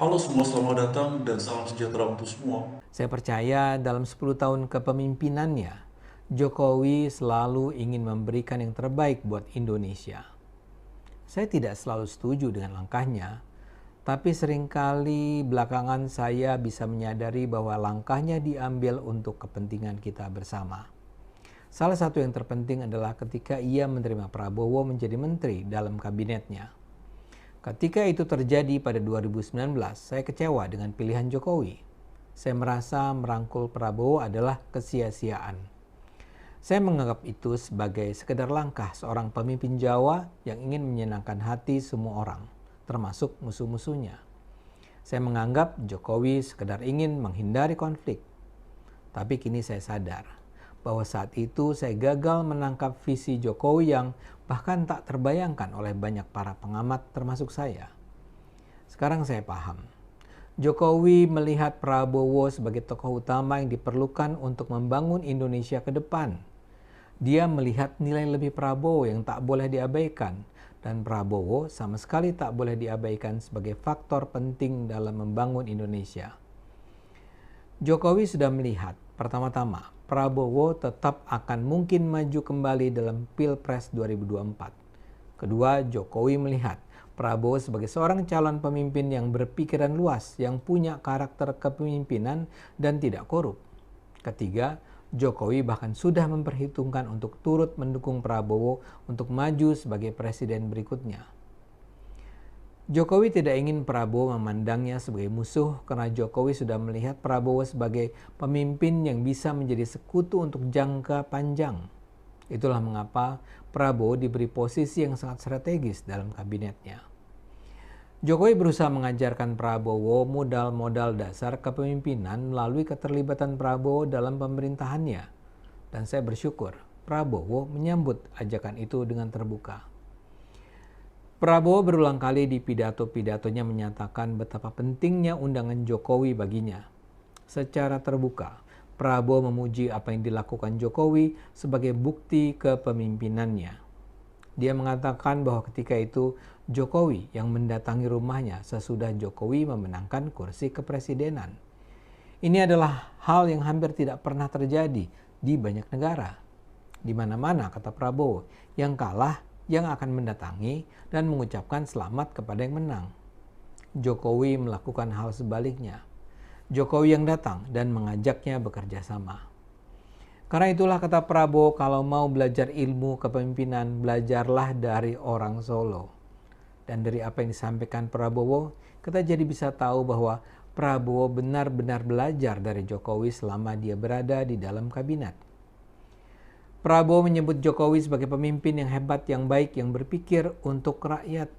Halo semua, selamat datang dan salam sejahtera untuk semua. Saya percaya dalam 10 tahun kepemimpinannya, Jokowi selalu ingin memberikan yang terbaik buat Indonesia. Saya tidak selalu setuju dengan langkahnya, tapi seringkali belakangan saya bisa menyadari bahwa langkahnya diambil untuk kepentingan kita bersama. Salah satu yang terpenting adalah ketika ia menerima Prabowo menjadi menteri dalam kabinetnya. Ketika itu terjadi pada 2019, saya kecewa dengan pilihan Jokowi. Saya merasa merangkul Prabowo adalah kesia-siaan. Saya menganggap itu sebagai sekedar langkah seorang pemimpin Jawa yang ingin menyenangkan hati semua orang, termasuk musuh-musuhnya. Saya menganggap Jokowi sekedar ingin menghindari konflik. Tapi kini saya sadar bahwa saat itu saya gagal menangkap visi Jokowi yang bahkan tak terbayangkan oleh banyak para pengamat termasuk saya. Sekarang saya paham. Jokowi melihat Prabowo sebagai tokoh utama yang diperlukan untuk membangun Indonesia ke depan. Dia melihat nilai lebih Prabowo yang tak boleh diabaikan, dan Prabowo sama sekali tak boleh diabaikan sebagai faktor penting dalam membangun Indonesia. Jokowi sudah melihat, pertama-tama, Prabowo tetap akan mungkin maju kembali dalam Pilpres 2024. Kedua, Jokowi melihat Prabowo sebagai seorang calon pemimpin yang berpikiran luas, yang punya karakter kepemimpinan dan tidak korup. Ketiga, Jokowi bahkan sudah memperhitungkan untuk turut mendukung Prabowo untuk maju sebagai presiden berikutnya. Jokowi tidak ingin Prabowo memandangnya sebagai musuh karena Jokowi sudah melihat Prabowo sebagai pemimpin yang bisa menjadi sekutu untuk jangka panjang. Itulah mengapa Prabowo diberi posisi yang sangat strategis dalam kabinetnya. Jokowi berusaha mengajarkan Prabowo modal-modal dasar kepemimpinan melalui keterlibatan Prabowo dalam pemerintahannya. Dan saya bersyukur Prabowo menyambut ajakan itu dengan terbuka. Prabowo berulang kali di pidato-pidatonya menyatakan betapa pentingnya undangan Jokowi baginya. Secara terbuka, Prabowo memuji apa yang dilakukan Jokowi sebagai bukti kepemimpinannya. Dia mengatakan bahwa ketika itu Jokowi yang mendatangi rumahnya sesudah Jokowi memenangkan kursi kepresidenan. Ini adalah hal yang hampir tidak pernah terjadi di banyak negara. Di mana-mana, kata Prabowo, yang kalah yang akan mendatangi dan mengucapkan selamat kepada yang menang. Jokowi melakukan hal sebaliknya. Jokowi yang datang dan mengajaknya bekerja sama. Karena itulah kata Prabowo, kalau mau belajar ilmu kepemimpinan, belajarlah dari orang Solo. Dan dari apa yang disampaikan Prabowo, kita jadi bisa tahu bahwa Prabowo benar-benar belajar dari Jokowi selama dia berada di dalam kabinet. Prabowo menyebut Jokowi sebagai pemimpin yang hebat, yang baik, yang berpikir untuk rakyat.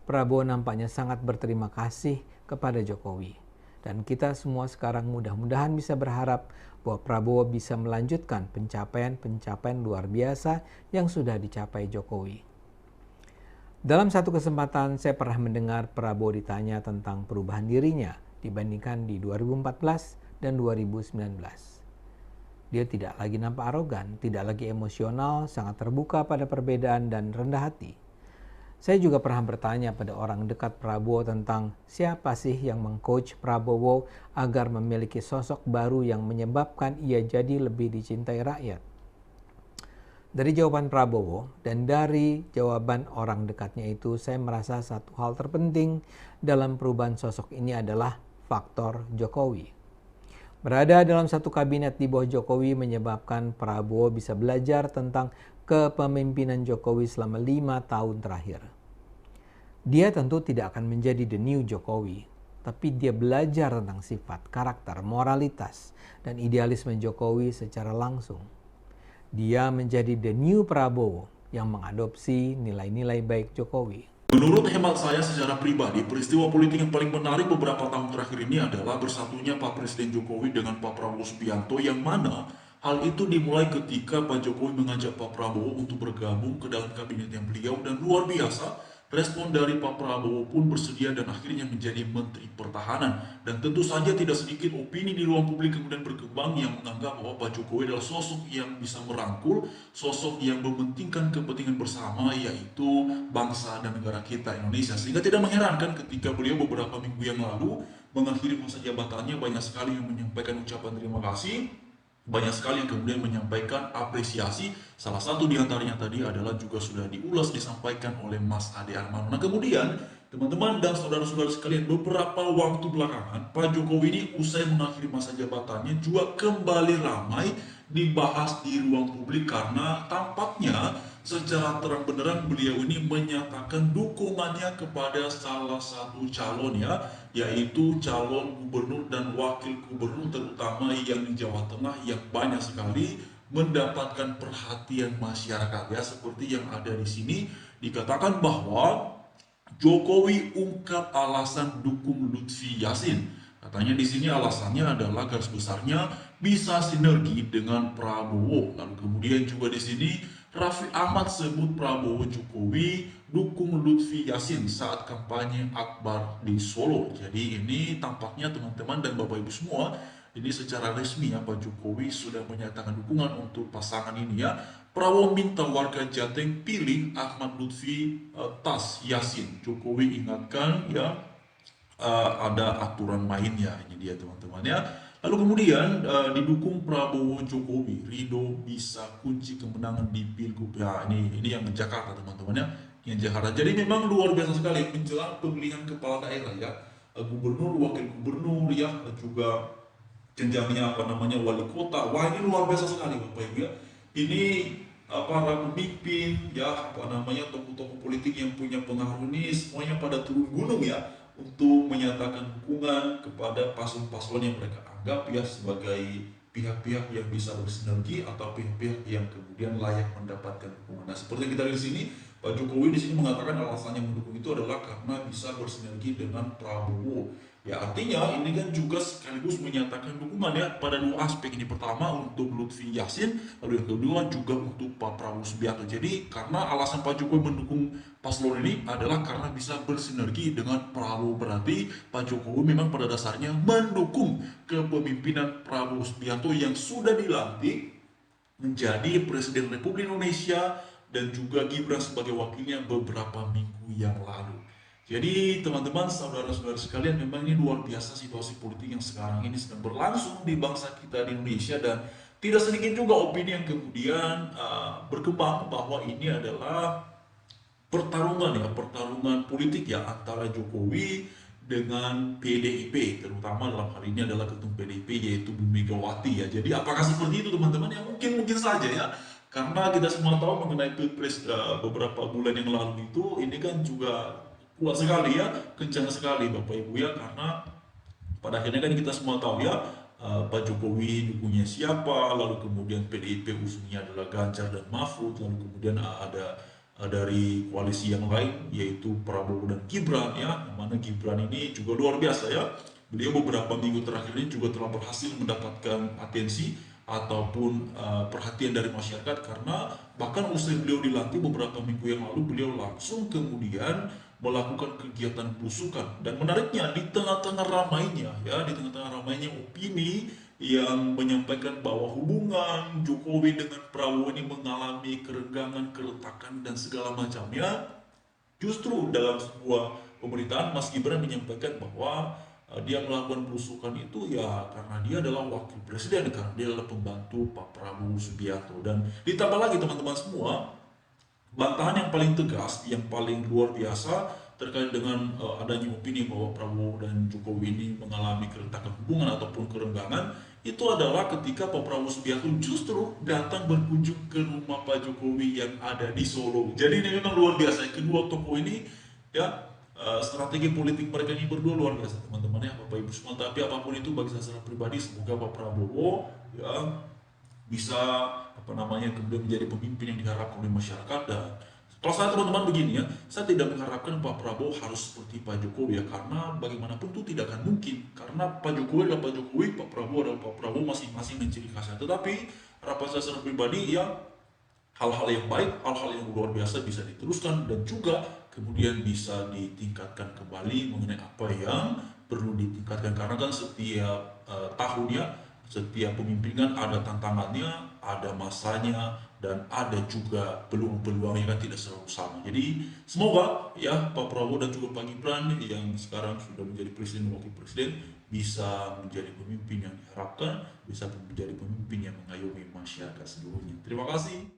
Prabowo nampaknya sangat berterima kasih kepada Jokowi. Dan kita semua sekarang mudah-mudahan bisa berharap bahwa Prabowo bisa melanjutkan pencapaian-pencapaian luar biasa yang sudah dicapai Jokowi. Dalam satu kesempatan saya pernah mendengar Prabowo ditanya tentang perubahan dirinya dibandingkan di 2014 dan 2019. Dia tidak lagi nampak arogan, tidak lagi emosional, sangat terbuka pada perbedaan dan rendah hati. Saya juga pernah bertanya pada orang dekat Prabowo tentang siapa sih yang mengcoach Prabowo agar memiliki sosok baru yang menyebabkan ia jadi lebih dicintai rakyat. Dari jawaban Prabowo dan dari jawaban orang dekatnya itu, saya merasa satu hal terpenting dalam perubahan sosok ini adalah faktor Jokowi. Berada dalam satu kabinet di bawah Jokowi menyebabkan Prabowo bisa belajar tentang kepemimpinan Jokowi selama 5 tahun terakhir. Dia tentu tidak akan menjadi the new Jokowi, tapi dia belajar tentang sifat, karakter, moralitas, dan idealisme Jokowi secara langsung. Dia menjadi the new Prabowo yang mengadopsi nilai-nilai baik Jokowi. Menurut hemat saya secara pribadi, peristiwa politik yang paling menarik beberapa tahun terakhir ini adalah bersatunya Pak Presiden Jokowi dengan Pak Prabowo Subianto, yang mana hal itu dimulai ketika Pak Jokowi mengajak Pak Prabowo untuk bergabung ke dalam kabinetnya beliau, dan luar biasa Respon dari Pak Prabowo pun bersedia dan akhirnya menjadi Menteri Pertahanan. Dan tentu saja tidak sedikit opini di ruang publik kemudian berkembang yang menganggap bahwa Pak Jokowi adalah sosok yang bisa merangkul, sosok yang mementingkan kepentingan bersama, yaitu bangsa dan negara kita Indonesia. Sehingga tidak mengherankan ketika beliau beberapa minggu yang lalu mengakhiri masa jabatannya, banyak sekali yang menyampaikan ucapan terima kasih, banyak sekali yang kemudian menyampaikan apresiasi. Salah satu diantaranya tadi adalah juga sudah diulas disampaikan oleh Mas Ade Armando. Nah kemudian teman-teman dan saudara-saudara sekalian, beberapa waktu belakangan Pak Jokowi ini usai mengakhiri masa jabatannya juga kembali ramai dibahas di ruang publik karena tampaknya secara terang benderang beliau ini menyatakan dukungannya kepada salah satu calon, yaitu calon gubernur dan wakil gubernur, terutama yang di Jawa Tengah yang banyak sekali mendapatkan perhatian masyarakat, seperti yang ada di sini dikatakan bahwa Jokowi ungkap alasan dukung Lutfi Yassin. Katanya di sini alasannya adalah garis besarnya bisa sinergi dengan Prabowo. Lalu kemudian juga di sini Raffi Ahmad sebut Prabowo Jokowi dukung Lutfi Yassin saat kampanye Akbar di Solo. Jadi ini tampaknya teman-teman dan Bapak Ibu semua, ini secara resmi Pak Jokowi sudah menyatakan dukungan untuk pasangan ini. Prabowo minta warga Jateng pilih Ahmad Lutfi Tas Yassin. Jokowi ingatkan ada aturan mainnya, ini dia teman-teman. Lalu kemudian didukung Prabowo Jokowi, Ridho bisa kunci kemenangan di Pilgub. Ini yang Jakarta teman-teman, yang Jakarta. Jadi memang luar biasa sekali menjelang pemilihan kepala daerah, gubernur, wakil gubernur, juga jenjangnya wali kota. Wah, ini luar biasa sekali Bapak Ibu. Ini para pemimpin, tokoh-tokoh politik yang punya pengaruh ini semuanya pada turun gunung untuk menyatakan dukungan kepada paslon-paslon yang mereka anggap sebagai pihak-pihak yang bisa bersinergi atau pihak-pihak yang kemudian layak mendapatkan dukungan. Nah, seperti yang kita lihat di sini, Pak Jokowi di sini mengatakan alasannya mendukung itu adalah karena bisa bersinergi dengan Prabowo. Artinya ini kan juga sekaligus menyatakan dukungan pada dua aspek ini. Pertama untuk Lutfi Yassin, lalu yang kedua juga untuk Pak Prabowo Subianto. Jadi karena alasan Pak Jokowi mendukung paslon ini adalah karena bisa bersinergi dengan Prabowo. Berarti Pak Jokowi memang pada dasarnya mendukung kepemimpinan Prabowo Subianto yang sudah dilantik menjadi Presiden Republik Indonesia dan juga Gibran sebagai wakilnya beberapa minggu yang lalu. Jadi teman-teman, saudara-saudara sekalian, memang ini luar biasa situasi politik yang sekarang ini sedang berlangsung di bangsa kita di Indonesia, dan tidak sedikit juga opini yang kemudian berkembang bahwa ini adalah pertarungan politik antara Jokowi dengan PDIP, terutama dalam hal ini adalah ketum PDIP yaitu Bu Megawati. Jadi apakah seperti itu teman-teman? Mungkin saja karena kita semua tahu mengenai Pilpres beberapa bulan yang lalu itu, ini kan juga kuat sekali kencang sekali Bapak Ibu karena pada akhirnya kan kita semua tahu Pak Jokowi dukungnya siapa, lalu kemudian PDIP usungnya adalah Ganjar dan Mahfud, lalu kemudian ada dari koalisi yang lain yaitu Prabowo dan Gibran yang mana Gibran ini juga luar biasa beliau beberapa minggu terakhir ini juga telah berhasil mendapatkan atensi ataupun perhatian dari masyarakat, karena bahkan usai beliau dilantik beberapa minggu yang lalu beliau langsung kemudian melakukan kegiatan belusukan. Dan menariknya di tengah-tengah ramainya opini yang menyampaikan bahwa hubungan Jokowi dengan Prabowo ini mengalami kerenggangan, keretakan dan segala macamnya, justru dalam sebuah pemberitaan Mas Gibran menyampaikan bahwa dia melakukan belusukan itu karena dia adalah wakil presiden, karena dia adalah pembantu Pak Prabowo Subianto. Dan ditambah lagi teman-teman semua, bantahan yang paling tegas, yang paling luar biasa terkait dengan adanya opini bahwa Prabowo dan Jokowi ini mengalami keretakan hubungan ataupun kerenggangan, itu adalah ketika Pak Prabowo Subianto justru datang berkunjung ke rumah Pak Jokowi yang ada di Solo. Jadi ini memang luar biasa. Kedua tokoh ini strategi politik mereka ini berdua luar biasa teman-teman Bapak Ibu semua. Tapi apapun itu, bagi saya secara pribadi, semoga Pak Prabowo bisa kemudian menjadi pemimpin yang diharapkan oleh masyarakat. Dan kalau saya teman-teman begini saya tidak mengharapkan Pak Prabowo harus seperti Pak Jokowi karena bagaimanapun itu tidak akan mungkin, karena Pak Jokowi adalah Pak Jokowi, Pak Prabowo adalah Pak Prabowo, masing-masing dan ciri khasnya. Tetapi harapan saya secara pribadi hal-hal yang baik, hal-hal yang luar biasa bisa diteruskan, dan juga kemudian bisa ditingkatkan kembali mengenai apa yang perlu ditingkatkan, karena kan setiap tahunnya, setiap pemimpinan ada tantangannya, ada masanya, dan ada juga peluang-peluangnya kan tidak selalu sama. Jadi semoga ya Pak Prabowo dan juga Pak Gibran yang sekarang sudah menjadi presiden dan wakil presiden bisa menjadi pemimpin yang diharapkan, bisa menjadi pemimpin yang mengayomi masyarakat seluruhnya. Terima kasih.